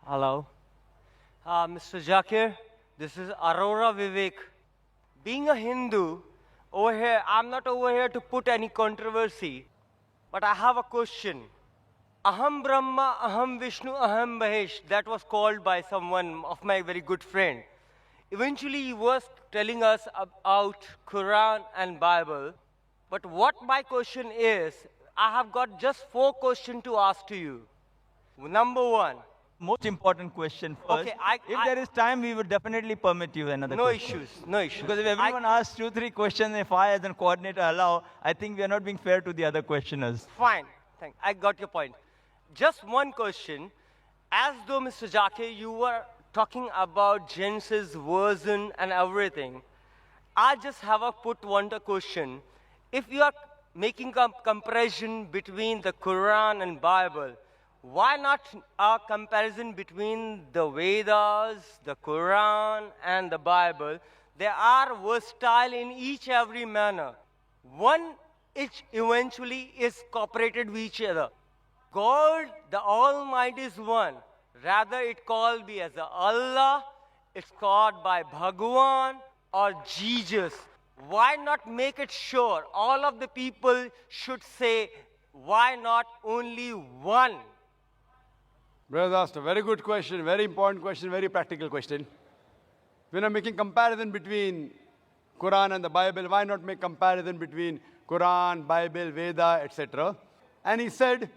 Hello. Mr. Zakir, this is Aurora Vivek. Being a Hindu, over here, I'm not over here to put any controversy, but I have a question. Aham Brahma, Aham Vishnu, Aham Mahesh, that was called by someone of my very good friend. Eventually, he was telling us about Quran and Bible. But what my question is, I have got just 4 questions to ask to you. Number one, Most important question first. Okay, If there is time, we would definitely permit you another no question. issues, no issues. Because if everyone asks 2, 3 questions, if I as a coordinator allow, I think we are not being fair to the other questioners. Fine, thank. I got your point. Just one question. As though, Mr. Jake, you were talking about Genesis version and everything, I just have a put one question. If you are making a comparison between the Quran and Bible, why not a comparison between the Vedas, the Quran, and the Bible? They are versatile in each every manner. One each eventually is cooperated with each other. God, the Almighty is one. Rather, it called be as a Allah, it's called by Bhagwan or Jesus. Why not make it sure all of the people should say, why not only one? Brother asked a very good question, very important question, very practical question. When I'm making comparison between Quran and the Bible, why not make comparison between Quran, Bible, Veda, etc.? And he said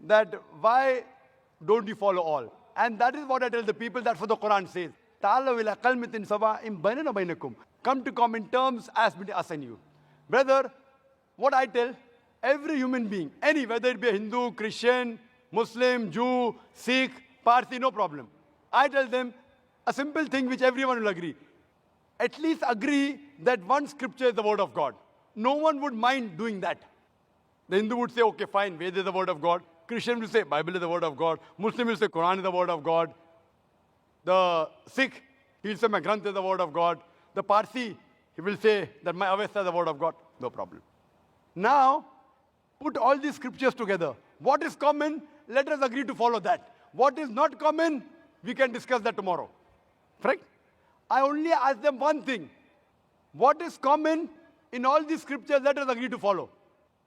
that why don't you follow all? And that is what I tell the people, that's what the Quran says. "Ta'alaw ila kalmatin sawa'in bainana wa bainakum." Come to common terms as between us and you. Brother, what I tell every human being, any, whether it be a Hindu, Christian, Muslim, Jew, Sikh, Parsi, no problem. I tell them a simple thing which everyone will agree. At least agree that one scripture is the word of God. No one would mind doing that. The Hindu would say, okay, fine, Veda is the word of God. Christian will say, Bible is the word of God. Muslim will say, Quran is the word of God. The Sikh, he will say, my Granth is the word of God. The Parsi, he will say that my Avesta is the word of God. No problem. Now, put all these scriptures together. What is common? Let us agree to follow that. What is not common? We can discuss that tomorrow. Correct? I only ask them one thing. What is common in all these scriptures? Let us agree to follow.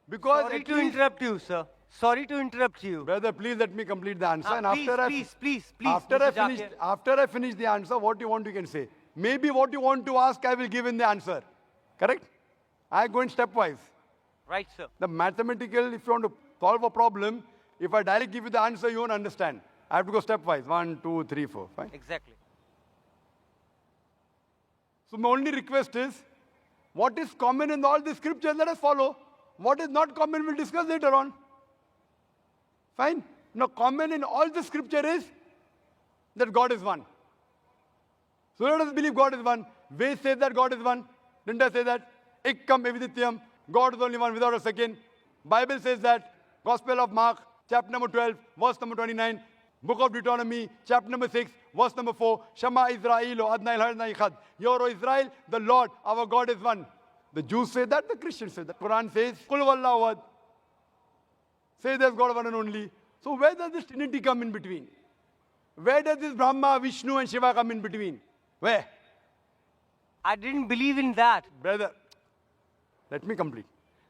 Because Sorry at to least- interrupt you, sir. Sorry to interrupt you. Brother, please let me complete the answer. And Please, after please, after I finish the answer, what you want, you can say. Maybe what you want to ask, I will give in the answer. Correct? I go in stepwise. Right, sir. The mathematical, if you want to solve a problem, if I directly give you the answer, you won't understand. I have to go stepwise. 1, 2, 3, 4. Fine. Exactly. So my only request is, what is common in all the scriptures, let us follow. What is not common, we'll discuss later on. Fine. Now, common in all the scripture is that God is one. So let us believe God is one. Ved says that God is one. Didn't I say that? Ikkam evidityam. God is only one without a second. Bible says that. Gospel of Mark, chapter number 12, verse number 29. Book of Deuteronomy, chapter number 6, verse number 4. Shema Israel, Adonai Adonai Echad. Hear, O Israel, the Lord, our God is one. The Jews say that, the Christians say that. Quran says, Kul wallahu ahad. Say there's God one and only. So where does this Trinity come in between? Where does this Brahma, Vishnu and Shiva come in between? Where? I didn't believe in that. Brother, let me complete.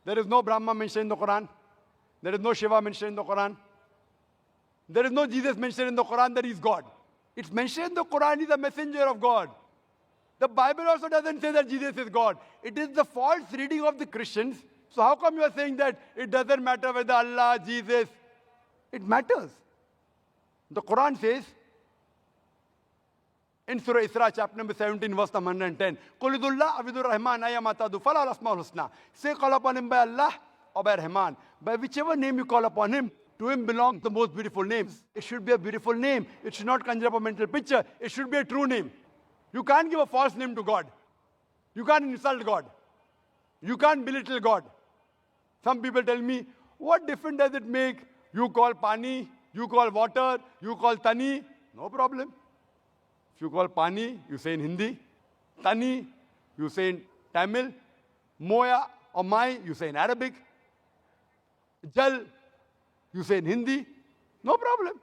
There is no Brahma mentioned in the Quran. There is no Shiva mentioned in the Quran. There is no Jesus mentioned in the Quran that he is God. It's mentioned in the Quran, he is a messenger of God. The Bible also doesn't say that Jesus is God. It is the false reading of the Christians. So how come you are saying that it doesn't matter whether Allah, Jesus? It matters. The Quran says, in Surah Isra, chapter number 17, verse number 110, Qulidullah abidur rahman ayamatadu falal asmaul husna. Say, call upon him by Allah or by Rahman. By whichever name you call upon him, to him belong the most beautiful names. It should be a beautiful name. It should not conjure up a mental picture. It should be a true name. You can't give a false name to God. You can't insult God. You can't belittle God. Some people tell me, what difference does it make? You call Pani, you call water, you call Tani. No problem. If you call Pani, you say in Hindi. Tani, you say in Tamil. Moya or Mai, you say in Arabic. Jal, you say in Hindi. No problem.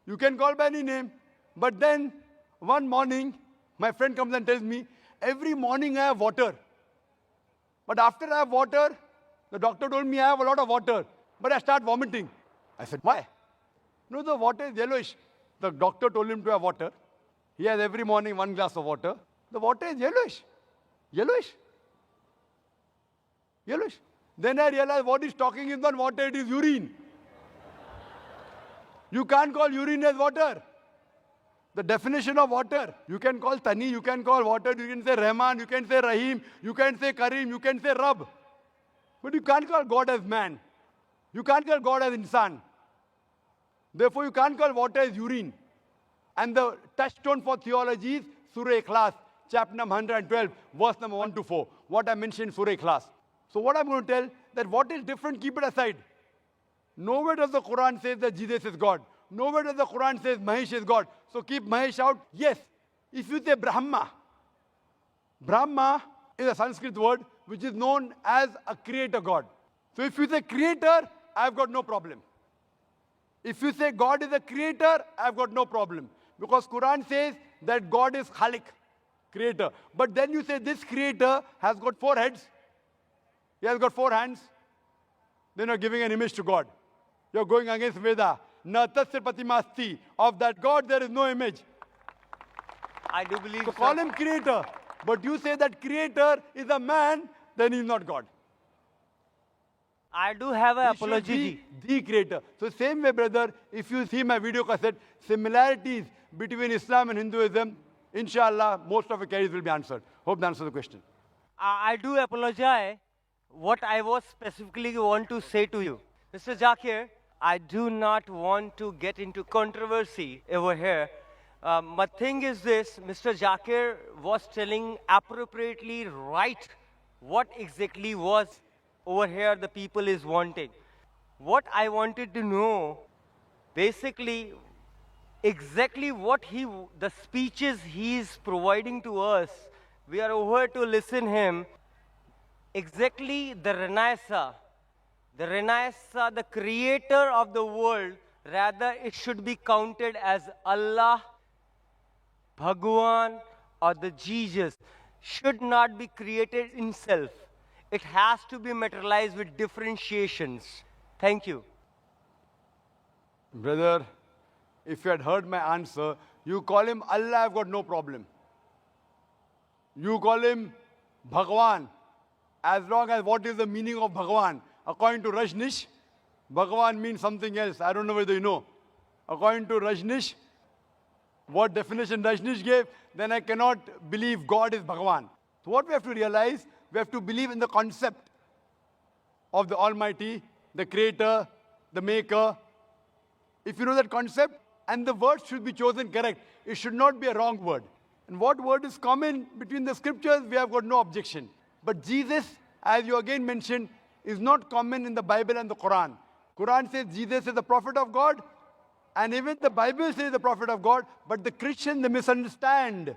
You can call by any name. But then, one morning, my friend comes and tells me, every morning I have water. But after I have water, the doctor told me I have a lot of water. But I start vomiting. I said, why? No, the water is yellowish. The doctor told him to have water. He has every morning 1 glass of water. The water is yellowish. Yellowish. Yellowish. Then I realized what he's talking is not water, it is urine. You can't call urine as water. The definition of water, you can call Tani, you can call water, you can say Rahman, you can say Rahim, you can say Karim, you can say Rab. But you can't call God as man. You can't call God as insan. Therefore, you can't call water as urine. And the touchstone for theology is Surah Ikhlas, chapter number 112, verse number 1 to 4. What I mentioned in Surah Ikhlas. So what I'm going to tell, that what is different, keep it aside. Nowhere does the Quran say that Jesus is God. Nowhere does the Quran say Mahesh is God. So keep Mahesh out. Yes, if you say Brahma, Brahma is a Sanskrit word which is known as a creator God. So if you say creator, I've got no problem. If you say God is a creator, I've got no problem. Because Quran says that God is Khalik, creator. But then you say this creator has got 4 heads. He has got 4 hands. Then you're giving an image to God. You're going against Veda. Na tasya pratimasti. Of that God, there is no image. I do believe So call him creator. But you say that creator is a man, then he's not God. I do have an He should apology. be the creator. So same way, brother, if you see my video cassette, similarities between Islam and Hinduism, inshallah, most of your queries will be answered. Hope that answers the question. I do apologize. What I was specifically want to say to you, Mr. Zakir, I do not want to get into controversy over here. My thing is this, Mr. Zakir was telling appropriately right what exactly was over here the people is wanting. What I wanted to know, basically, exactly what the speeches he is providing to us, we are over to listen him. Exactly the Renaissance, the creator of the world, rather it should be counted as Allah, Bhagwan, or the Jesus, should not be created in self. It has to be materialized with differentiations. Thank you. Brother, if you had heard my answer, you call him Allah, I've got no problem. You call him Bhagwan, as long as what is the meaning of Bhagwan? According to Rajnish, Bhagwan means something else. I don't know whether you know. According to Rajnish, what definition Rajnish gave, then I cannot believe God is Bhagwan. So what we have to realize, we have to believe in the concept of the Almighty, the Creator, the Maker. If you know that concept, and the word should be chosen correct. It should not be a wrong word. And what word is common between the scriptures, we have got no objection. But Jesus, as you again mentioned, is not common in the Bible and the Quran. Quran says Jesus is the prophet of God, and even the Bible says the prophet of God, but the Christians, they misunderstand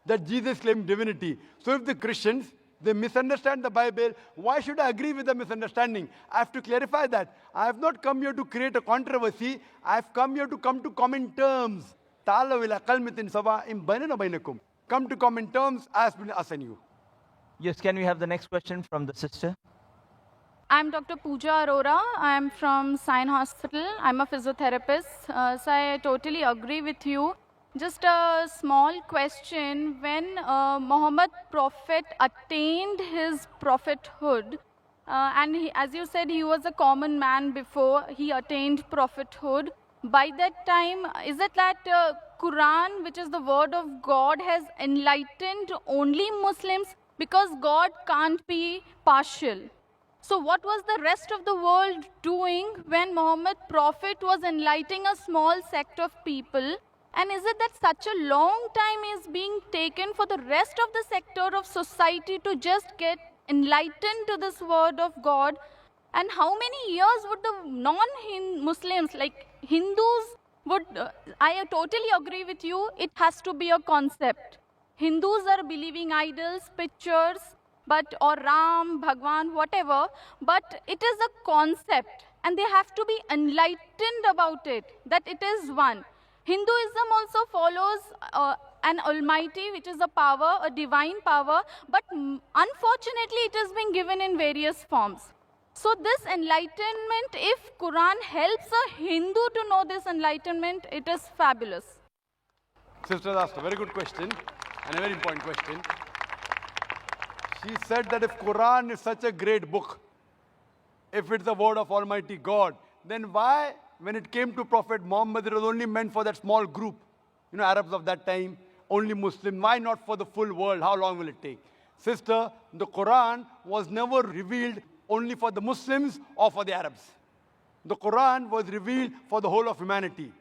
that Jesus claimed divinity. So if the Christians, they misunderstand the Bible, why should I agree with the misunderstanding? I have to clarify that. I have not come here to create a controversy. I have come here to come to common terms. Ta'alaw ila kalmatin sawa'in bainana bainakum. Come to common terms as between us and you. Yes, can we have the next question from the sister? I'm Dr. Pooja Arora. I'm from Sion Hospital. I'm a physiotherapist. So I totally agree with you. Just a small question. When Muhammad Prophet attained his prophethood, and as you said, he was a common man before he attained prophethood. By that time, is it that Quran, which is the word of God, has enlightened only Muslims? Because God can't be partial. So what was the rest of the world doing when Muhammad Prophet was enlightening a small sect of people? And is it that such a long time is being taken for the rest of the sector of society to just get enlightened to this word of God? And how many years would the non-Muslims, like Hindus, would, I totally agree with you, it has to be a concept. Hindus are believing idols, pictures, or Ram, Bhagwan, whatever, but it is a concept and they have to be enlightened about it, that it is one. Hinduism also follows an almighty, which is a power, a divine power, but unfortunately it has been given in various forms. So this enlightenment, if Quran helps a Hindu to know this enlightenment, it is fabulous. Sister asked a very good question and a very important question. She said that if Quran is such a great book, if it's the word of Almighty God, then why, when it came to Prophet Muhammad, it was only meant for that small group, Arabs of that time, only Muslim. Why not for the full world? How long will it take? Sister, the Quran was never revealed only for the Muslims or for the Arabs. The Quran was revealed for the whole of humanity.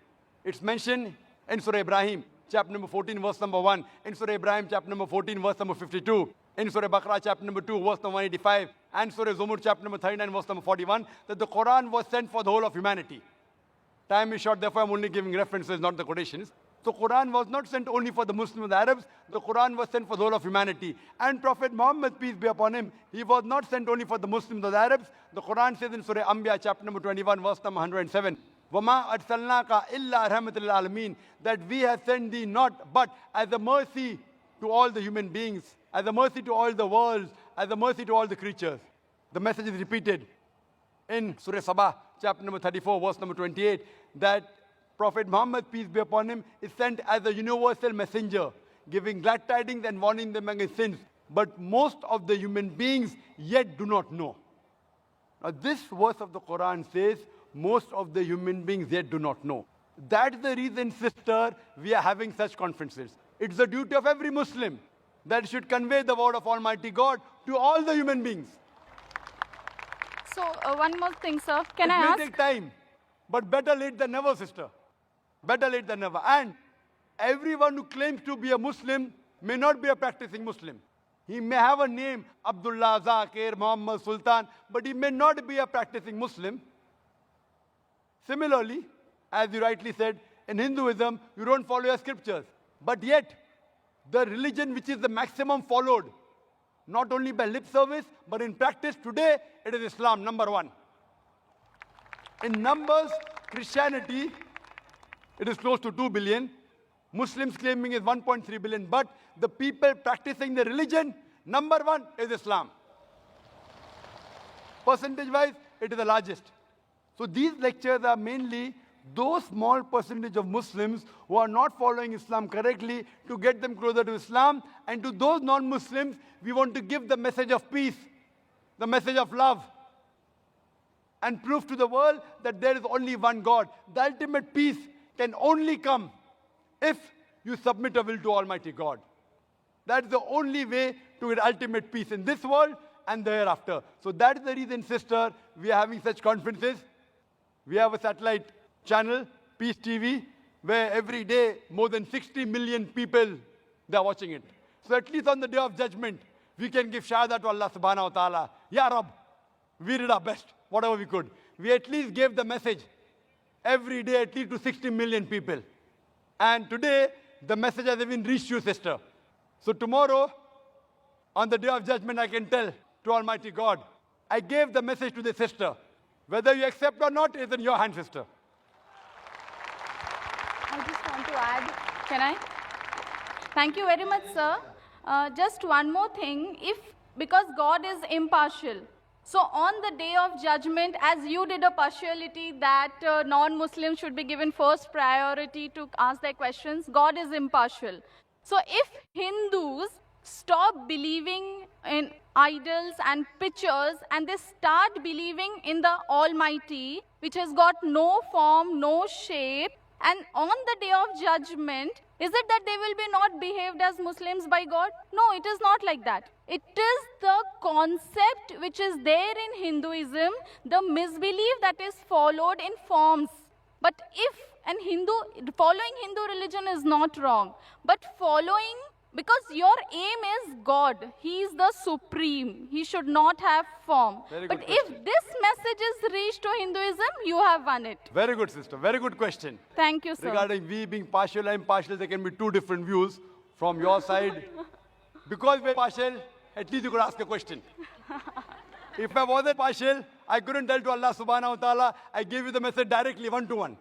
It's mentioned in Surah Ibrahim, chapter number 14, verse number 1. In Surah Ibrahim, chapter number 14, verse number 52. In Surah Baqarah, chapter number 2, verse number 185. And Surah Zumur, chapter number 39, verse number 41. That the Quran was sent for the whole of humanity. Time is short, therefore I'm only giving references, not the quotations. So Quran was not sent only for the Muslims and the Arabs. The Quran was sent for the whole of humanity. And Prophet Muhammad, peace be upon him, he was not sent only for the Muslims or the Arabs. The Quran says in Surah Anbiya, chapter number 21, verse number 107. وَمَا أَرْسَلْنَاكَ إِلَّا رَحْمَةً لِلْعَالَمِينَ, that we have sent thee not but as a mercy to all the human beings, as a mercy to all the worlds, as a mercy to all the creatures. The message is repeated in Surah Sabah, chapter number 34, verse number 28, that Prophet Muhammad, peace be upon him, is sent as a universal messenger, giving glad tidings and warning them against sins. But most of the human beings yet do not know. Now this verse of the Quran says, most of the human beings yet do not know. That's the reason, sister, we are having such conferences. It's the duty of every Muslim that should convey the word of Almighty God to all the human beings. So one more thing, sir. Can I It ask? may take time, but better late than never, sister. Better late than never. And everyone who claims to be a Muslim may not be a practicing Muslim. He may have a name, Abdullah, Zakir, Muhammad, Sultan, but he may not be a practicing Muslim. Similarly, as you rightly said, in Hinduism, you don't follow your scriptures. But yet, the religion which is the maximum followed, not only by lip service, but in practice today, it is Islam, number one. In numbers, Christianity, it is close to 2 billion. Muslims claiming is 1.3 billion. But the people practicing the religion, number one is Islam. Percentage-wise, it is the largest. So these lectures are mainly those small percentage of Muslims who are not following Islam correctly to get them closer to Islam. And to those non-Muslims, we want to give the message of peace, the message of love, and prove to the world that there is only one God. The ultimate peace can only come if you submit a will to Almighty God. That's the only way to get ultimate peace in this world and the hereafter. So that is the reason, sister, we are having such conferences. We have a satellite channel, Peace TV, where every day more than 60 million people, they are watching it. So at least on the day of judgment, we can give shahada to Allah subhanahu wa ta'ala. Ya Rab, we did our best, whatever we could. We at least gave the message every day at least to 60 million people. And today, the message has even reached you, sister. So tomorrow, on the day of judgment, I can tell to Almighty God, I gave the message to the sister. Whether you accept or not is in your hand, sister. I just want to add, can I? Thank you very much, sir. Just one more thing, because God is impartial, so on the day of judgment, as you did a partiality that non-Muslims should be given first priority to ask their questions, God is impartial. So if Hindus stop believing in idols and pictures and they start believing in the Almighty, which has got no form, no shape, and on the day of judgment, is it that they will be not behaved as Muslims by God? No, it is not like that. It is the concept which is there in Hinduism, the misbelief that is followed in forms. But if following Hindu religion is not wrong, but following, because your aim is God, He is the supreme, He should not have form. But if this message is reached to Hinduism, you have won it. Very good, sister. Very good question. Thank you, sir. Regarding we being partial and impartial, there can be two different views from your side. Because we're partial, at least you could ask a question. If I wasn't partial, I couldn't tell to Allah subhanahu wa ta'ala, I gave you the message directly, one to one.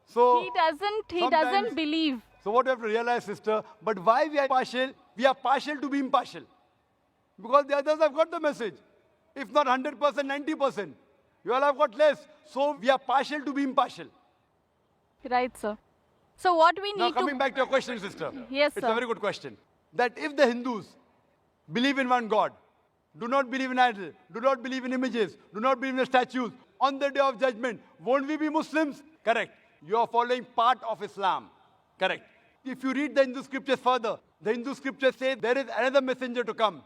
So He doesn't sometimes- believe. So what you have to realize, sister, but why we are partial? We are partial to be impartial. Because the others have got the message. If not 100%, 90%. You all have got less. So we are partial to be impartial. Right, sir. So what we Now need coming to... back to your question, sister. Yes, It's sir. a very good question. That if the Hindus believe in one God, do not believe in idol, do not believe in images, do not believe in statues, on the day of judgment, won't we be Muslims? Correct. You are following part of Islam. Correct. If you read the Hindu scriptures further, the Hindu scriptures say there is another messenger to come.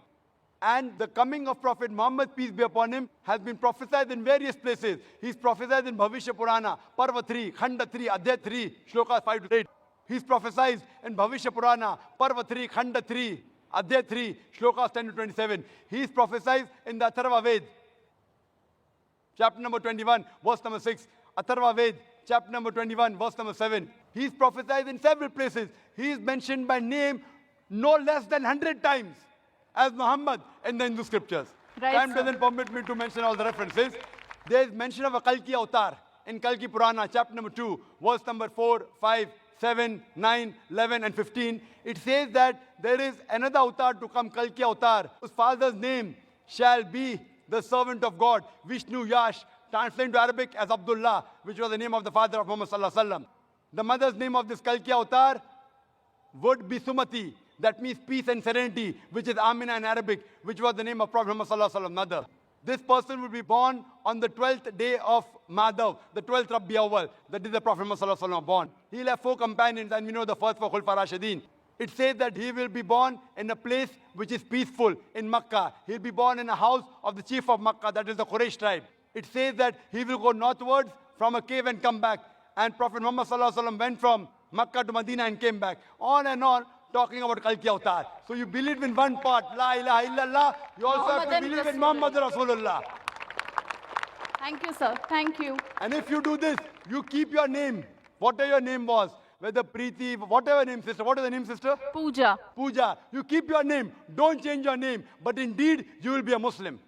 And the coming of Prophet Muhammad, peace be upon him, has been prophesied in various places. He's prophesied in Bhavishya Purana, Parva 3, Khanda 3, Adhyay 3, Shlokas 5 to 8. He's prophesied in Bhavishya Purana, Parva 3, Khanda 3, Adhyay 3, Shlokas 10 to 27. He's prophesied in the Atharva Ved, chapter number 21, verse number 6. Atharva Ved, chapter number 21, verse number 7. He's prophesied in several places. He is mentioned by name no less than 100 times as Muhammad in the Hindu scriptures. Right, Time sir. doesn't permit me to mention all the references. There is mention of a Kalki avatar in Kalki Purana, chapter number 2, verse number 4, 5, 7, 9, 11, and 15. It says that there is another avatar to come, Kalki avatar, whose father's name shall be the servant of God, Vishnu Yash, translated to Arabic as Abdullah, which was the name of the father of Muhammad sallallahu alaihi wasallam. The mother's name of this Kalki avatar would be Sumati. That means peace and serenity, which is Amina in Arabic, which was the name of Prophet Muhammad sallallahu alaihi wasallam, mother. This person will be born on the 12th day of Madhav, the 12th Rabi Awwal. That is the Prophet Muhammad sallallahu alaihi wasallam born. He'll have 4 companions, and we know the first for Khulfa Rashidin. It says that he will be born in a place which is peaceful in Makkah. He'll be born in a house of the chief of Makkah, that is the Quraysh tribe. It says that he will go northwards from a cave and come back. And Prophet Muhammad sallallahu alaihi wasallam went from Makkah to Medina and came back. On and on, talking about Kalki Avatar. So you believe in one part, La ilaha illallah. You also have to Muhammadan believe in Rasulullah. Muhammad Rasulullah. Thank you, sir. Thank you. And if you do this, you keep your name, whatever your name was, whether Preeti, whatever name, sister. What is the name, sister? Pooja. Pooja. You keep your name. Don't change your name. But indeed, you will be a Muslim.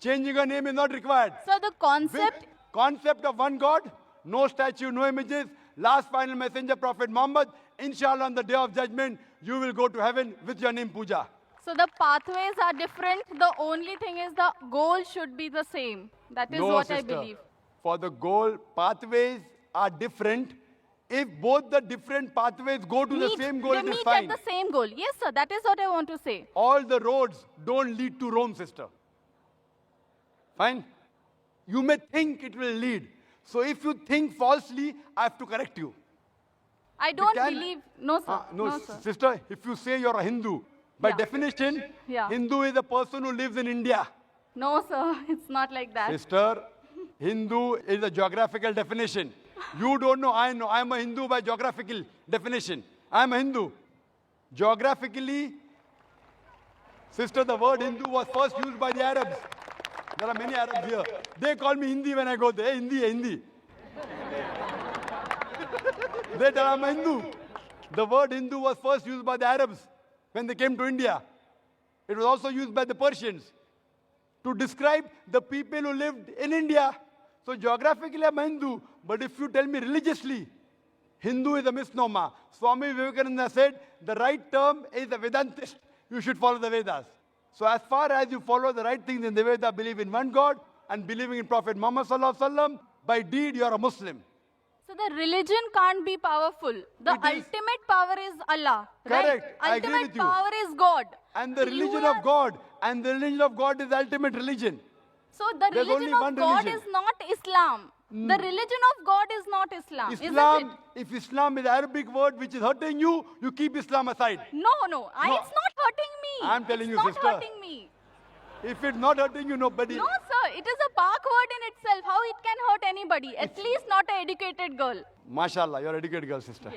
Changing your name is not required. So the concept... Big concept of one God, no statue, no images, last final messenger, Prophet Muhammad. Inshallah, on the day of judgment, you will go to heaven with your name, Pooja. So the pathways are different. The only thing is the goal should be the same. That is No, what sister. I believe. For the goal, pathways are different. If both the different pathways go to the same goal, they it is meet fine. at the same goal. Yes, sir. That is what I want to say. All the roads don't lead to Rome, sister. Fine? You may think it will lead. So if you think falsely, I have to correct you. I don't can- believe... No, sir. No, sir. sister, if you say you're a Hindu, by Yeah. definition, Yeah. Hindu is a person who lives in India. No, sir. It's not like that. Sister, Hindu is a geographical definition. You don't know, I know. I'm a Hindu by geographical definition. I'm a Hindu. Geographically, sister, the word Hindu was first used by the Arabs. There are many Arabs here. They call me Hindi when I go there. Hindi, Hindi. They tell I'm a Hindu. The word Hindu was first used by the Arabs when they came to India. It was also used by the Persians to describe the people who lived in India. So geographically I'm a Hindu, but if you tell me religiously, Hindu is a misnomer. Swami Vivekananda said the right term is a Vedantist. You should follow the Vedas. So as far as you follow the right things in the Veda, believe in one God and believing in Prophet Muhammad sallallahu alaihi wasallam, by deed you are a Muslim. So the religion can't be powerful. The It is. ultimate power is Allah. Correct. Right? I agree Ultimate with you. power is God. And the You religion are- of God, and the religion of God is the ultimate religion. So the There's religion only of one God religion. is not Islam. The religion of God is not Islam, isn't Islam, it? if Islam is Arabic word which is hurting you, you keep Islam aside. No. No. It's not hurting me. I'm telling it's you, not sister. hurting me. If it's not hurting you, nobody. No, sir. It is a Pak word in itself. How it can hurt anybody? At least not an educated girl. MashaAllah, you're an educated girl, sister.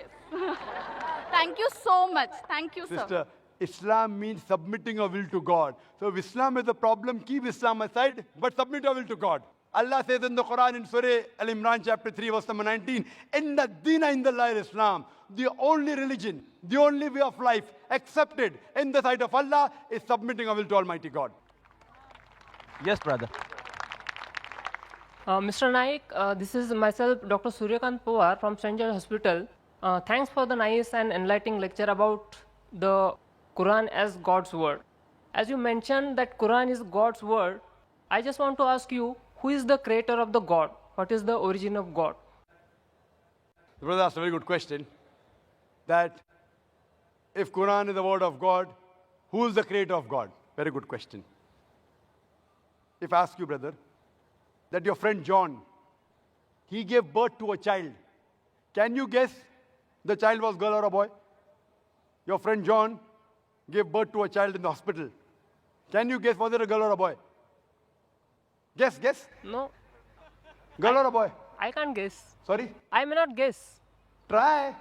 Thank you so much. Thank you, sir. Sister, Islam means submitting your will to God. So if Islam is a problem, keep Islam aside, but submit your will to God. Allah says in the Quran in Surah Al-Imran chapter 3 verse number 19, Inna Dina Indallah Islam, the only religion, the only way of life accepted in the sight of Allah is submitting our will to Almighty God. Yes, brother. Mr. Naik, this is myself, Dr. Suryakant Pawar from St. George Hospital. Thanks for the nice and enlightening lecture about the Quran as God's word. As you mentioned that Quran is God's word, I just want to ask you, who is the creator of the God? What is the origin of God? The brother asked a very good question. That if Quran is the word of God, who is the creator of God? Very good question. If I ask you, brother, that your friend John, he gave birth to a child. Can you guess the child was girl or a boy? Your friend John gave birth to a child in the hospital. Can you guess, was it a girl or a boy? Guess. No, Girl or a boy? I can't guess. Sorry? I may not guess. Try.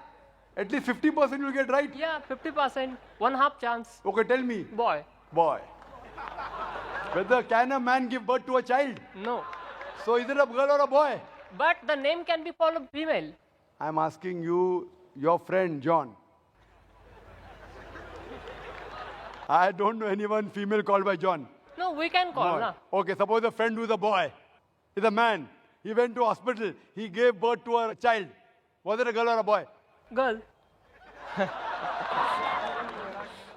At least 50% you'll get right. Yeah, 50%, 1/2 chance. Okay, tell me. Boy. Boy. Whether can a man give birth to a child? No. So is it a girl or a boy? But the name can be for a female. I'm asking you, your friend John. I don't know anyone female called by John. No, we can call, No. na? Okay, suppose a friend who is a boy, is a man. He went to hospital. He gave birth to a child. Was it a girl or a boy? Girl.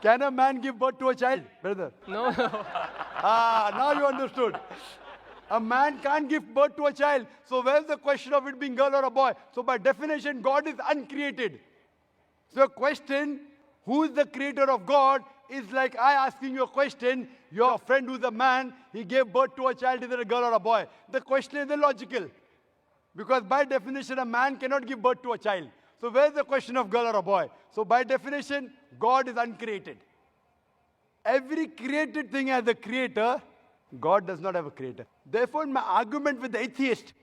Can a man give birth to a child, brother? No. Now you understood. A man can't give birth to a child. So where's the question of it being girl or a boy? So by definition, God is uncreated. So a question, who is the creator of God, is like I asking you a question, your friend who's a man, he gave birth to a child, is it a girl or a boy? The question is illogical. Because by definition, a man cannot give birth to a child. So where's the question of girl or a boy? So by definition, God is uncreated. Every created thing has a creator. God does not have a creator. Therefore, my argument with the atheist,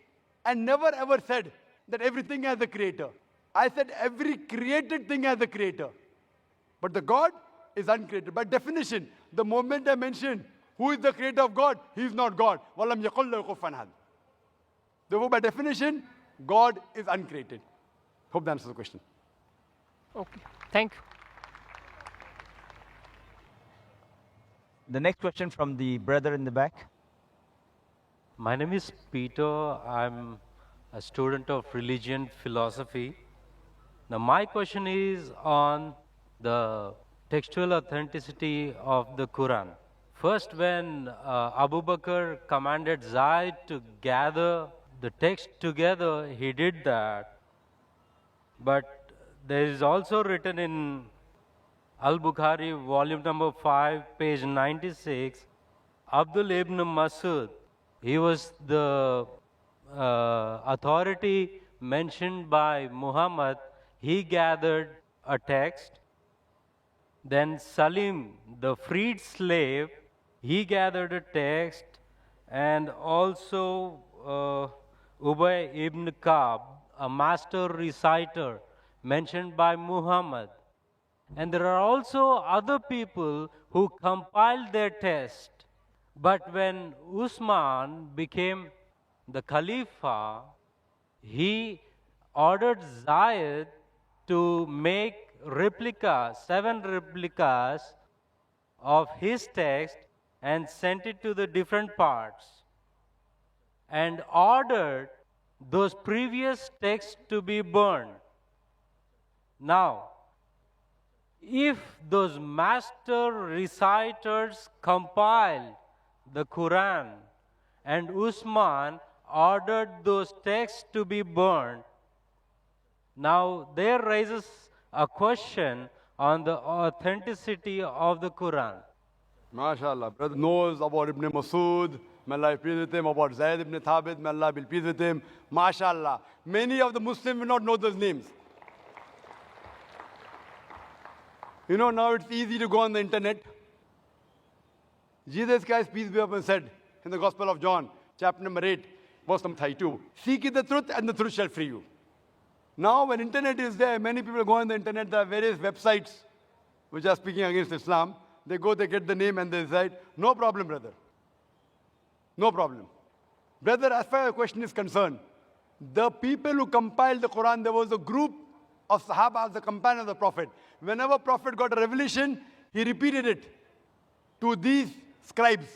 I never ever said that everything has a creator. I said every created thing has a creator. But the God is uncreated. By definition, the moment I mentioned who is the creator of God, he is not God. وَلَمْ يَقُلْ لَهُ كُفُوًا أَحَدٌ. Therefore, by definition, God is uncreated. Hope that answers the question. Okay. Thank you. The next question from the brother in the back. My name is Peter. I'm a student of religion philosophy. Now, my question is on the textual authenticity of the Quran. First, when Abu Bakr commanded Zaid to gather the text together, he did that. But there is also written in Al-Bukhari, volume number 5, page 96, Abdul ibn Masud, he was the authority mentioned by Muhammad. He gathered a text. Then Salim, the freed slave, he gathered a text. And also Ubay ibn Ka'b, a master reciter mentioned by Muhammad. And there are also other people who compiled their text. But when Usman became the Khalifa, he ordered Zayed to make replicas, 7 replicas of his text and sent it to the different parts and ordered those previous texts to be burned. Now, if those master reciters compiled the Quran and Usman ordered those texts to be burned, now there rises a question on the authenticity of the Quran. MashaAllah. Brother knows about Ibn Masud, may Allah be pleased with him, about Zayd ibn Thabit, may Allah be pleased with him. MashaAllah. Many of the Muslims will not know those names. You know, now it's easy to go on the internet. Jesus Christ, peace be upon him, said in the Gospel of John, chapter number 8, verse number 32, seek ye the truth and the truth shall free you. Now, when internet is there, many people go on the internet, there are various websites which are speaking against Islam. They go, they get the name and they decide, no problem, brother. No problem. Brother, as far as the question is concerned, the people who compiled the Quran, there was a group of Sahaba, the companion of the Prophet. Whenever Prophet got a revelation, he repeated it to these scribes.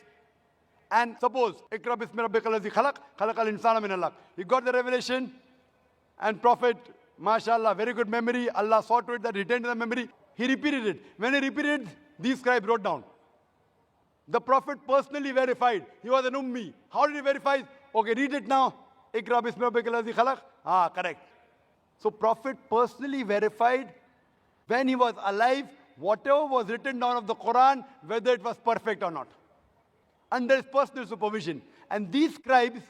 And suppose, Ikra bismi rabbikal ladzi khalaq, khalaqal insana min alaq. He got the revelation, and Prophet, mashallah, very good memory. Allah saw to it that he retained the memory. He repeated it. When he repeated, these scribes wrote down. The Prophet personally verified. He was an ummi. How did he verify? Okay, read it now. Ikra bismi rabbikal ladzi khalaq. Correct. So Prophet personally verified when he was alive, whatever was written down of the Quran, whether it was perfect or not. Under his personal supervision. And these scribes,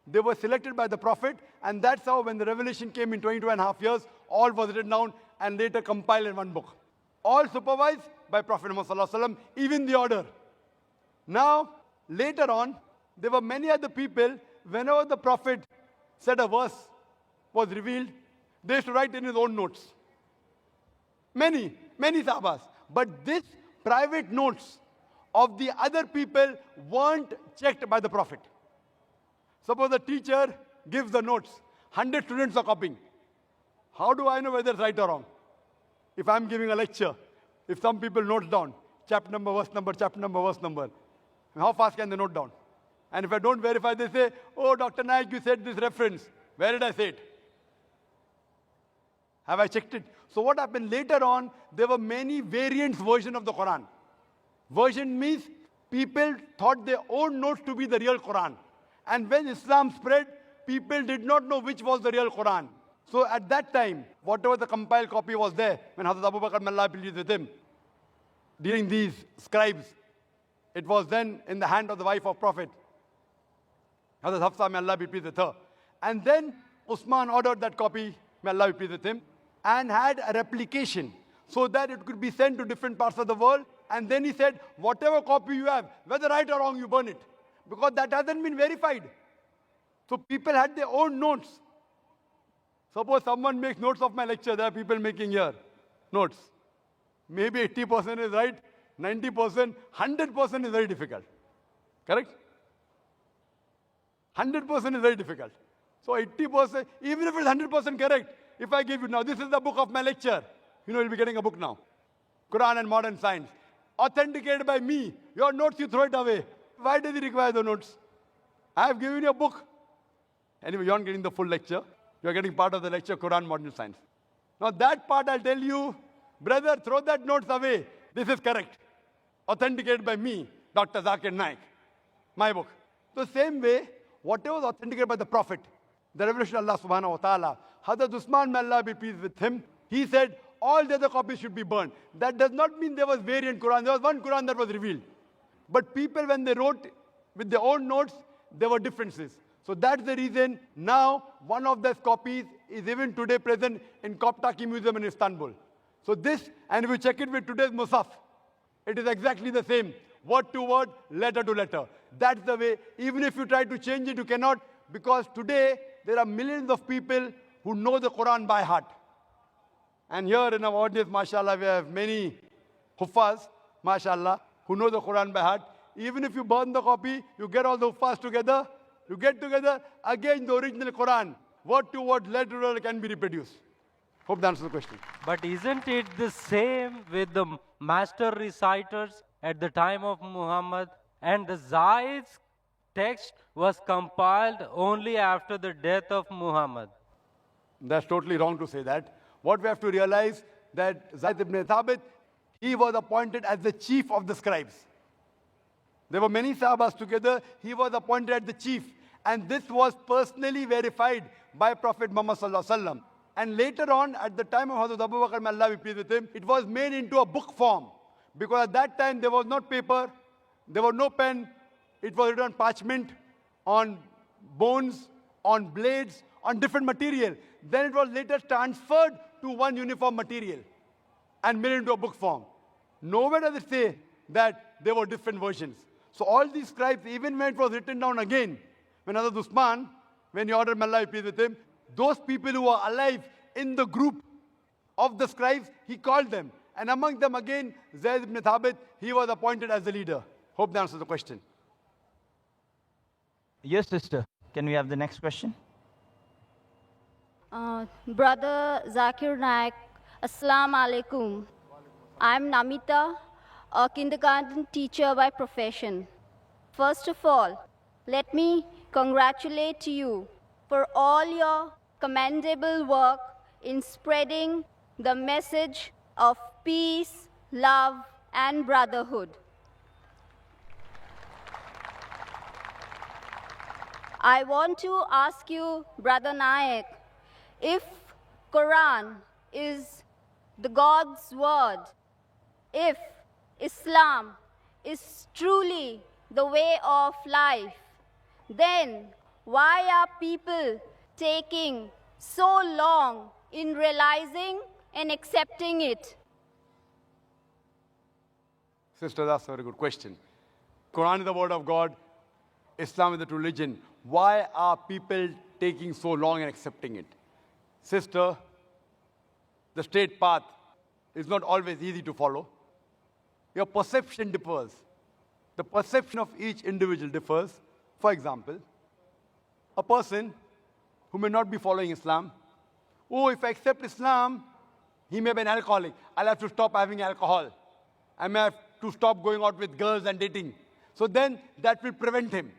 they were selected by the Prophet, and that's how when the revelation came in 22.5 years, all was written down and later compiled in one book. All supervised by Prophet Muhammad, even the order. Now, later on, there were many other people, whenever the Prophet said a verse was revealed, they used to write in his own notes. Many sahabas. But this private notes of the other people weren't checked by the Prophet. Suppose the teacher gives the notes, 100 students are copying. How do I know whether it's right or wrong? If I'm giving a lecture, if some people note down, chapter number, verse number, chapter number, verse number, how fast can they note down? And if I don't verify, they say, oh, Dr. Naik, you said this reference. Where did I say it? Have I checked it? So what happened later on, there were many variants version of the Quran. Version means people thought their own notes to be the real Quran. And when Islam spread, people did not know which was the real Quran. So at that time, whatever the compiled copy was there, when Hazrat Abu Bakr, may Allah be pleased with him, during these scribes, it was then in the hand of the wife of Prophet, Hazrat Hafsa, may Allah be pleased with her. And then Usman ordered that copy, may Allah be pleased with him, and had a replication so that it could be sent to different parts of the world. And then he said, whatever copy you have, whether right or wrong, you burn it. Because that hasn't been verified. So people had their own notes. Suppose someone makes notes of my lecture, there are people making here notes. Maybe 80% is right, 90%, 100% is very difficult. Correct? 100% is very difficult. So 80%, even if it's 100% correct, if I give you now, this is the book of my lecture. You know, you'll be getting a book now. Quran and Modern Science. Authenticated by me. Your notes, you throw it away. Why does he require the notes? I have given you a book. Anyway, you aren't getting the full lecture. You are getting part of the lecture, Quran, Modern Science. Now that part I'll tell you, brother, throw that notes away. This is correct. Authenticated by me, Dr. Zakir Naik. My book. The same way, whatever was authenticated by the Prophet, the revelation of Allah subhanahu wa ta'ala, Hazrat Usman, may Allah be pleased with him, he said, all the other copies should be burned. That does not mean there was variant Quran. There was one Quran that was revealed. But people, when they wrote with their own notes, there were differences. So that's the reason now one of those copies is even today present in Koptaki Museum in Istanbul. So this, and if you check it with today's Musaf, it is exactly the same. Word to word, letter to letter. That's the way. Even if you try to change it, you cannot, because today there are millions of people who know the Quran by heart. And here in our audience, mashallah, we have many huffaz, mashallah, who know the Quran by heart. Even if you burn the copy, you get all the huffaz together, you get together, again the original Quran, word to word, letter to letter can be reproduced. Hope that answers the question. But isn't it the same with the master reciters at the time of Muhammad? And the Zaid's text was compiled only after the death of Muhammad. That's totally wrong to say that. What we have to realize that Zaid ibn Thabit, he was appointed as the chief of the scribes. There were many Sahabas together. He was appointed as the chief. And this was personally verified by Prophet Muhammad sallallahu alaihi wasallam. And later on, at the time of Hazrat Abu Bakr, may Allah be pleased with him, it was made into a book form. Because at that time, there was not paper, there was no pen. It was written on parchment, on bones, on blades, on different material. Then it was later transferred to one uniform material and made into a book form. Nowhere does it say that there were different versions. So all these scribes, even when it was written down again, when Hazrat Usman, when he ordered, may Allah be pleased with him, those people who were alive in the group of the scribes, he called them. And among them again, Zayd ibn Thabit, he was appointed as the leader. Hope that answers the question. Yes, sister. Can we have the next question? Brother Zakir Naik, Assalamu alaikum. I'm Namita, a kindergarten teacher by profession. First of all, let me congratulate you for all your commendable work in spreading the message of peace, love, and brotherhood. I want to ask you, Brother Nayak, if Quran is the God's word, if Islam is truly the way of life, then why are people taking so long in realizing and accepting it? Sister, that's a very good question. Quran is the word of God. Islam is the true religion. Why are people taking so long in accepting it? Sister, the straight path is not always easy to follow. Your perception differs. The perception of each individual differs. For example, a person who may not be following Islam, oh, if I accept Islam, he may be an alcoholic. I'll have to stop having alcohol. I may have to stop going out with girls and dating. So then that will prevent him.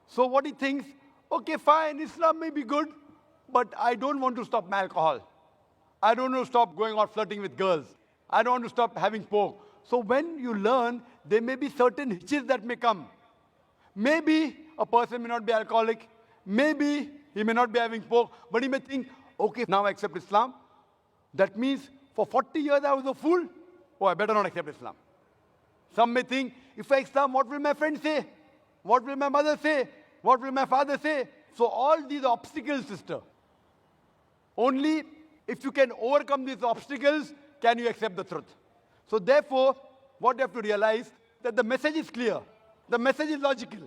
So what he thinks, okay, fine, Islam may be good, but I don't want to stop my alcohol. I don't want to stop going out flirting with girls. I don't want to stop having pork. So when you learn, there may be certain hitches that may come. Maybe a person may not be alcoholic. Maybe he may not be having pork, but he may think, okay, now I accept Islam. That means for 40 years I was a fool. Oh, I better not accept Islam. Some may think, if I accept Islam, what will my friends say? What will my mother say? What will my father say? So all these obstacles, sister. Only if you can overcome these obstacles, can you accept the truth. So therefore, what you have to realize, that the message is clear. The message is logical.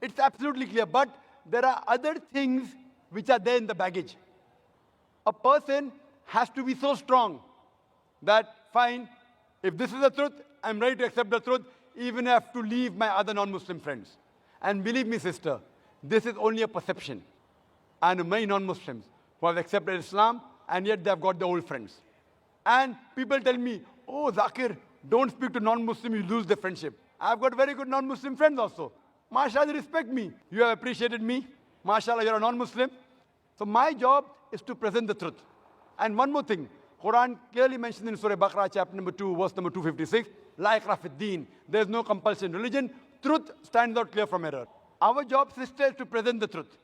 It's absolutely clear. But there are other things which are there in the baggage. A person has to be so strong that, fine, if this is the truth, I'm ready to accept the truth, even if I have to leave my other non-Muslim friends. And believe me, sister, this is only a perception. I know many non-Muslims who have accepted Islam, and yet they have got their old friends. And people tell me, oh, Zakir, don't speak to non-Muslim, you lose the friendship. I've got very good non-Muslim friends also. MashaAllah, they respect me. You have appreciated me. MashaAllah, you're a non-Muslim. So my job is to present the truth. And one more thing, Quran clearly mentions in Surah Baqarah, chapter number 2, verse number 256, La ikrah fid deen. There is no compulsion in religion. Truth stands out clear from error. Our job, sister, is to present the truth.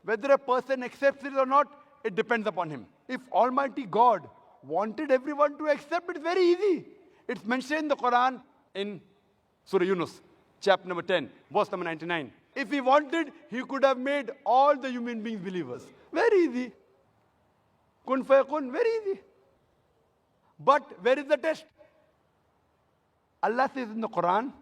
Whether a person accepts it or not, it depends upon him. If Almighty God wanted everyone to accept it, it's very easy. It's mentioned in the Quran in Surah Yunus, chapter number 10, verse number 99. If he wanted, he could have made all the human beings believers. Very easy. Kun fayakun, very easy. But where is the test? Allah says in the Quran,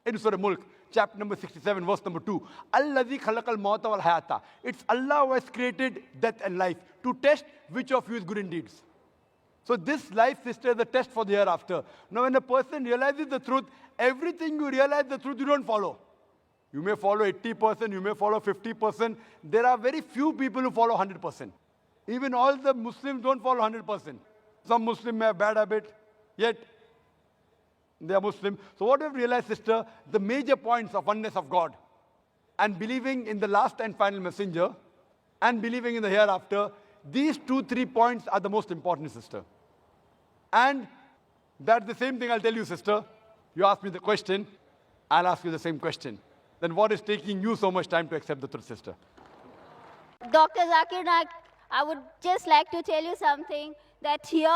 in Surah Mulk, chapter number 67, verse number 2, Allazi khalaqal mawta wal hayata. It's Allah who has created death and life to test which of you is good in deeds. So this life, sister, is a test for the hereafter. Now when a person realizes the truth, everything you realize the truth, you don't follow. You may follow 80%, you may follow 50%. There are very few people who follow 100%. Even all the Muslims don't follow 100%. Some Muslims may have bad habit, yet they are Muslim. So what we have realized, sister, the major points of oneness of God and believing in the last and final messenger and believing in the hereafter, these 2-3 points are the most important, sister. And that's the same thing I'll tell you, sister. You ask me the question, I'll ask you the same question. Then what is taking you so much time to accept the truth, sister? Dr. Zakir Naik, I would just like to tell you something, that here,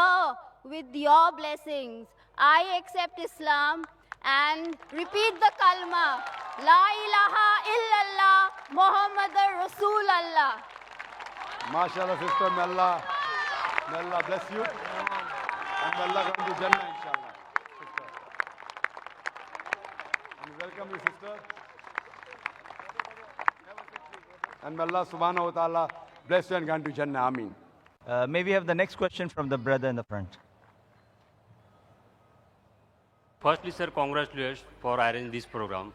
with your blessings, I accept Islam and repeat the kalma, La ilaha illallah, Muhammadur Rasulallah. MashaAllah, sister, may Allah bless you. And may Allah come to Jannah, inshallah. Sister. And welcome you, sister. And may Allah subhanahu wa ta'ala bless you and grant you Jannah. Ameen. May we have the next question from the brother in the front. Firstly, sir, congratulations for arranging this program.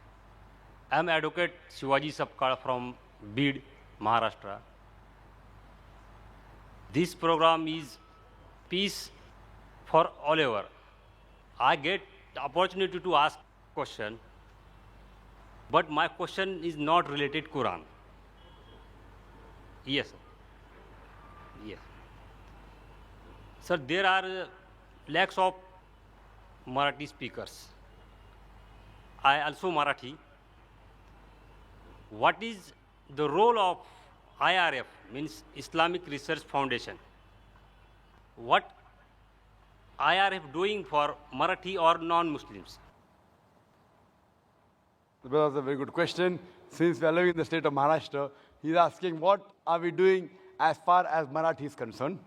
I am Advocate Shivaji Sapkal from Bid, Maharashtra. This program is peace for all over. I get the opportunity to ask question. But my question is not related to Quran. Yes, sir. Yes. Sir, there are lakhs of Marathi speakers. I also Marathi. What is the role of IRF, means Islamic Research Foundation? What IRF doing for Marathi or non-Muslims? That's a very good question. Since we are living in the state of Maharashtra, he's asking what are we doing as far as Marathi is concerned,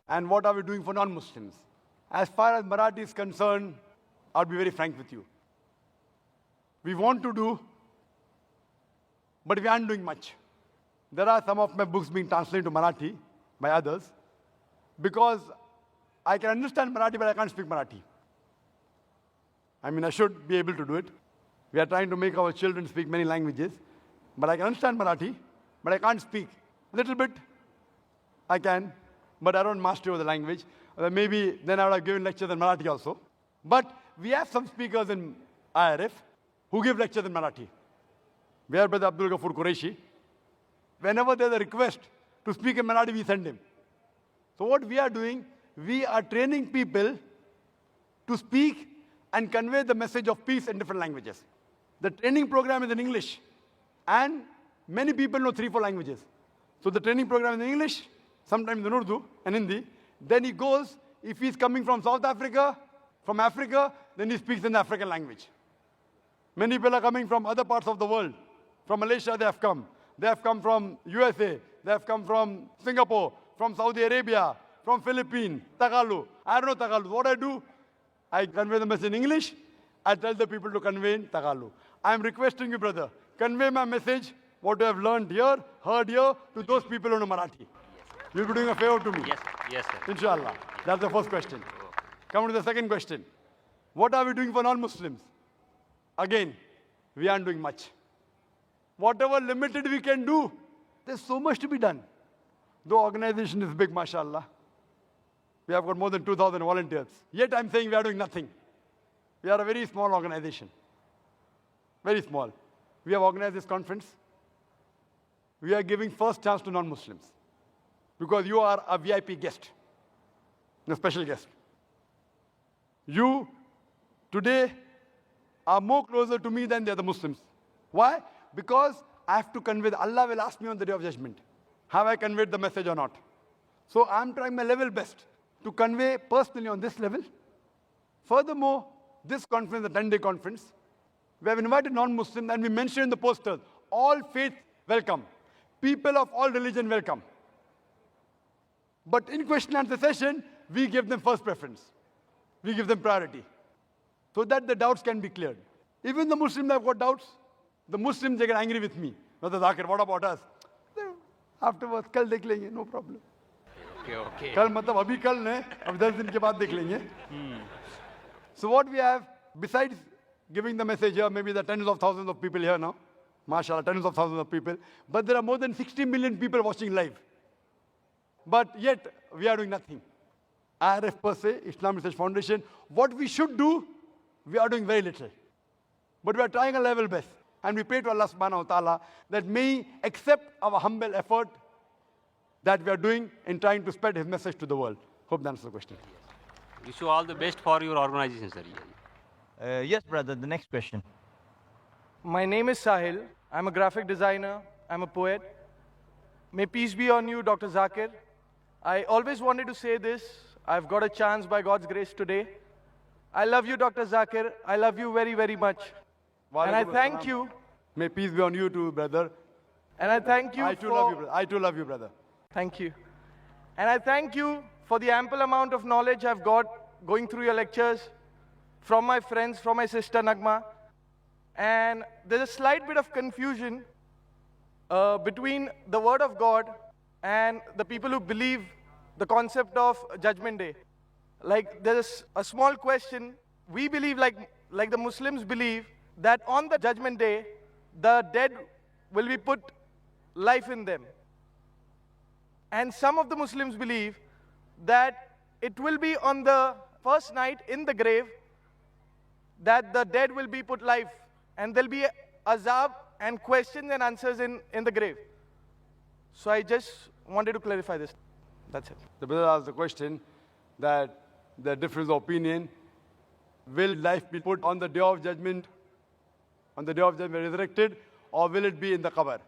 and what are we doing for non-Muslims. As far as Marathi is concerned, I'll be very frank with you. We want to do, but we aren't doing much. There are some of my books being translated to Marathi by others, because I can understand Marathi, but I can't speak Marathi. I mean, I should be able to do it. We are trying to make our children speak many languages, but I can understand Marathi, but I can't speak. A little bit, I can, but I don't master the language. Maybe then I would have given lectures in Marathi also. But we have some speakers in IRF who give lectures in Marathi. We have Brother Abdul Ghafoor Qureshi. Whenever there's a request to speak in Marathi, we send him. So what we are doing, we are training people to speak and convey the message of peace in different languages. The training program is in English, and many people know 3-4 languages. So the training program is in English, sometimes in Urdu and Hindi. Then he goes, if he's coming from South Africa, from Africa, then he speaks in the African language. Many people are coming from other parts of the world. From Malaysia, they have come. They have come from USA. They have come from Singapore, from Saudi Arabia, from Philippines, Tagalog. I don't know Tagalog. What I do, I convey the message in English. I tell the people to convey in Tagalog. I am requesting you, brother, convey my message, what you have learned here, heard here, to those people who know Marathi. You'll be doing a favor to me. Yes, yes, sir. Inshallah. That's the first question. Come to the second question. What are we doing for non-Muslims? Again, we aren't doing much. Whatever limited we can do, there's so much to be done. The organization is big, mashallah. We have got more than 2,000 volunteers. Yet I'm saying we are doing nothing. We are a very small organization. Very small. We have organized this conference. We are giving first chance to non-Muslims, because you are a VIP guest, a special guest. You today are more closer to me than the other Muslims. Why? Because I have to convey, Allah will ask me on the day of judgment, have I conveyed the message or not? So I'm trying my level best to convey personally on this level. Furthermore, this conference, the 10-day conference, we have invited non-Muslims, and we mentioned in the posters, all faiths welcome. People of all religion welcome. But in question and answer session, we give them first preference. We give them priority, so that the doubts can be cleared. Even the Muslims have got doubts. The Muslims, they get angry with me. Brother Zakir, what about us? Afterwards, kal dekh lenge, no problem. Okay. Kal matlab abhi kal ne, ab 10 din ke baad dekh lenge. So what we have, besides giving the message here, maybe there are tens of thousands of people here now. MashaAllah, tens of thousands of people. But there are more than 60 million people watching live. But yet, we are doing nothing. IRF per se, Islamic Research Foundation, what we should do, we are doing very little. But we are trying our level best. And we pray to Allah subhanahu wa ta'ala that may He accept our humble effort that we are doing in trying to spread His message to the world. Hope that answers the question. Wish you all the best for your organization, sir. Yes, brother, the next question. My name is Sahil. I'm a graphic designer. I'm a poet. May peace be on you, Dr. Zakir. I always wanted to say this. I've got a chance by God's grace today. I love you, Dr. Zakir. I love you very, very much. And I thank you. May peace be on you too, brother. And I thank you I too love you, brother. I too love you, brother. Thank you. And I thank you for the ample amount of knowledge I've got going through your lectures, from my friends, from my sister Nagma. And there's a slight bit of confusion between the Word of God and the people who believe the concept of Judgment Day. Like, there's a small question. We believe, like the Muslims believe, that on the Judgment Day, the dead will be put life in them. And some of the Muslims believe that it will be on the first night in the grave that the dead will be put life, and there'll be azab and questions and answers in the grave. So I just wanted to clarify this. That's it. The brother asked the question that the difference of opinion, will life be put on the day of judgment, resurrected, or will it be in the qabr?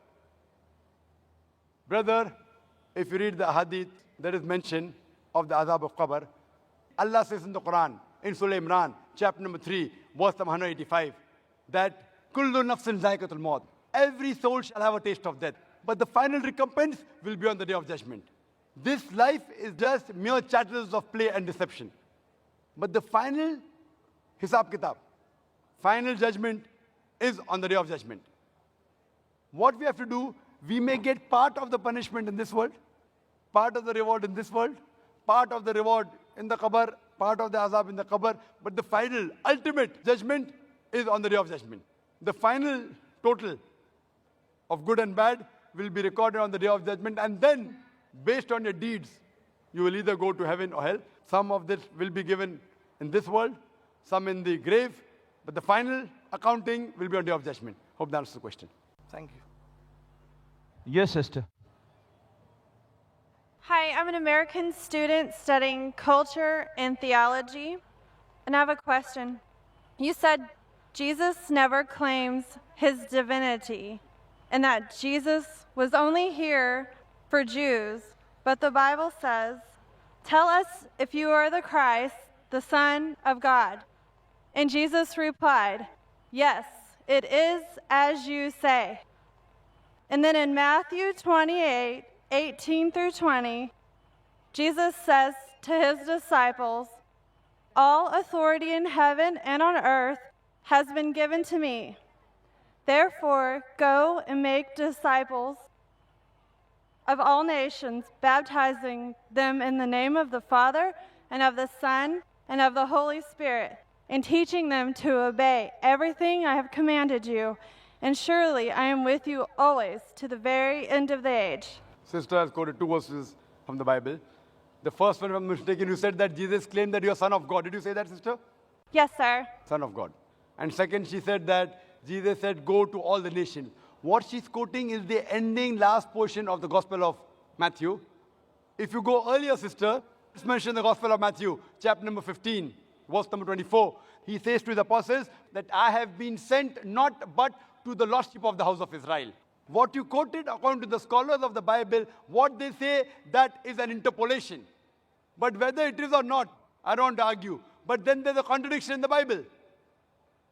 Brother, if you read the hadith, there is mention of the azab of qabr. Allah says in the Quran, in Surah Imran, chapter number 3, verse number 185, that kullu nafsin zaikatul maut. Every soul shall have a taste of death, but the final recompense will be on the day of judgment. This life is just mere chattels of play and deception. But the final hisab kitab, final judgment is on the day of judgment. What we have to do, we may get part of the punishment in this world, part of the reward in this world, part of the reward in the qabr, part of the azab in the qabr, but the final, ultimate judgment is on the day of judgment. The final total of good and bad will be recorded on the day of judgment, and then, based on your deeds, you will either go to heaven or hell. Some of this will be given in this world, some in the grave, but the final accounting will be on the day of judgment. Hope that answers the question. Thank you. Yes, sister. Hi, I'm an American student studying culture and theology, and I have a question. You said Jesus never claims his divinity, and that Jesus was only here for Jews, but the Bible says, "Tell us if you are the Christ, the Son of God." And Jesus replied, "Yes, it is as you say." And then in Matthew 28:18 through 20, Jesus says to his disciples, "All authority in heaven and on earth has been given to me. Therefore, go and make disciples of all nations, baptizing them in the name of the Father and of the Son and of the Holy Spirit, and teaching them to obey everything I have commanded you. And surely I am with you always to the very end of the age." Sister has quoted two verses from the Bible. The first one, if I'm mistaken, you said that Jesus claimed that you are Son of God. Did you say that, sister? Yes, sir. Son of God. And second, she said that Jesus said, "Go to all the nations." What she's quoting is the ending last portion of the Gospel of Matthew. If you go earlier, sister, it's mentioned in the Gospel of Matthew, chapter number 15, verse number 24. He says to the apostles that I have been sent not but to the lost sheep of the house of Israel. What you quoted, according to the scholars of the Bible, what they say, that is an interpolation. But whether it is or not, I don't argue. But then there's a contradiction in the Bible.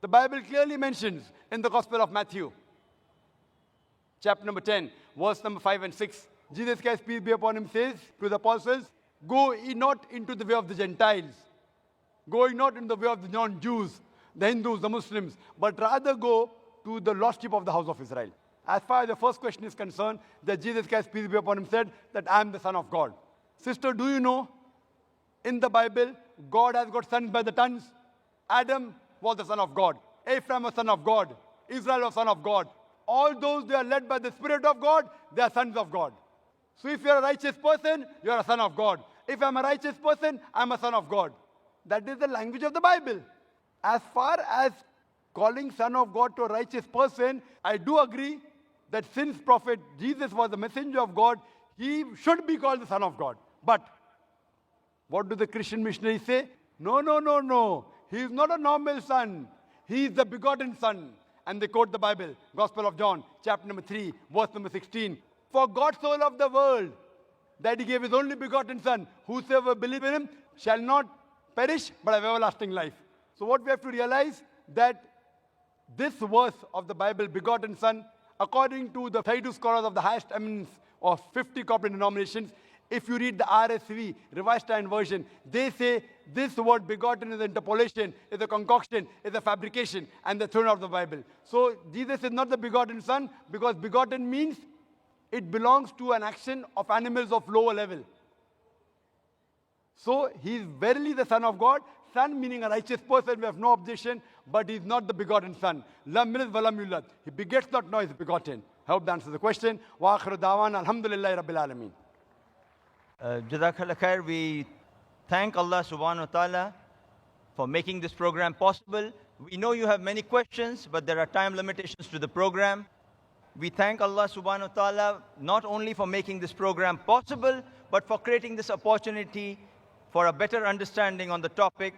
The Bible clearly mentions in the Gospel of Matthew, chapter number 10, verse number 5 and 6, Jesus Christ, peace be upon him, says to the apostles, "Go ye not into the way of the Gentiles, go ye not in the way of the non-Jews, the Hindus, the Muslims, but rather go to the lost sheep of the house of Israel." As far as the first question is concerned, that Jesus Christ, peace be upon him, said that I am the Son of God. Sister, do you know, in the Bible, God has got sons by the tons. Adam was the son of God. Abraham was son of God. Israel was son of God. All those, they are led by the Spirit of God, they are sons of God. So if you are a righteous person, you are a son of God. If I am a righteous person, I am a son of God. That is the language of the Bible. As far as calling son of God to a righteous person, I do agree that since Prophet Jesus was the messenger of God, he should be called the Son of God. But what do the Christian missionaries say? No, no, no, no. He is not a normal son. He is the begotten Son. And they quote the Bible, Gospel of John, chapter number 3, verse number 16. For God so loved the world that he gave his only begotten Son. Whosoever believes in him shall not perish, but have everlasting life. So what we have to realize, that this verse of the Bible, begotten Son, according to the 32 scholars of the highest eminence of 50 corporate denominations, if you read the RSV, Revised Standard Version, they say this word begotten is an interpolation, is a concoction, is a fabrication, and they're thrown out of the Bible. So Jesus is not the begotten Son, because begotten means it belongs to an action of animals of lower level. So he is verily the Son of God. Son meaning a righteous person, we have no objection, but he is not the begotten Son. Lam yalid wa lam yulad. He begets not, nor is begotten. I hope that answers the question. Wa akhiru da'wana alhamdulillahi rabbil alameen. Jazakallah khair. We thank Allah subhanahu wa ta'ala for making this program possible. We know you have many questions, but there are time limitations to the program. We thank Allah subhanahu wa ta'ala not only for making this program possible, but for creating this opportunity for a better understanding on the topic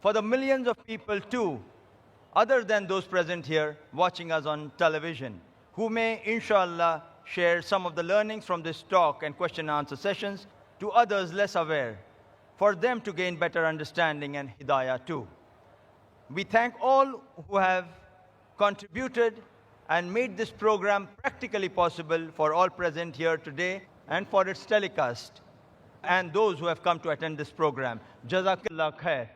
for the millions of people too, other than those present here watching us on television, who may, inshallah, share some of the learnings from this talk and question and answer sessions to others less aware, for them to gain better understanding and hidayah too. We thank all who have contributed and made this program practically possible for all present here today and for its telecast, and those who have come to attend this program. Jazakallah khair.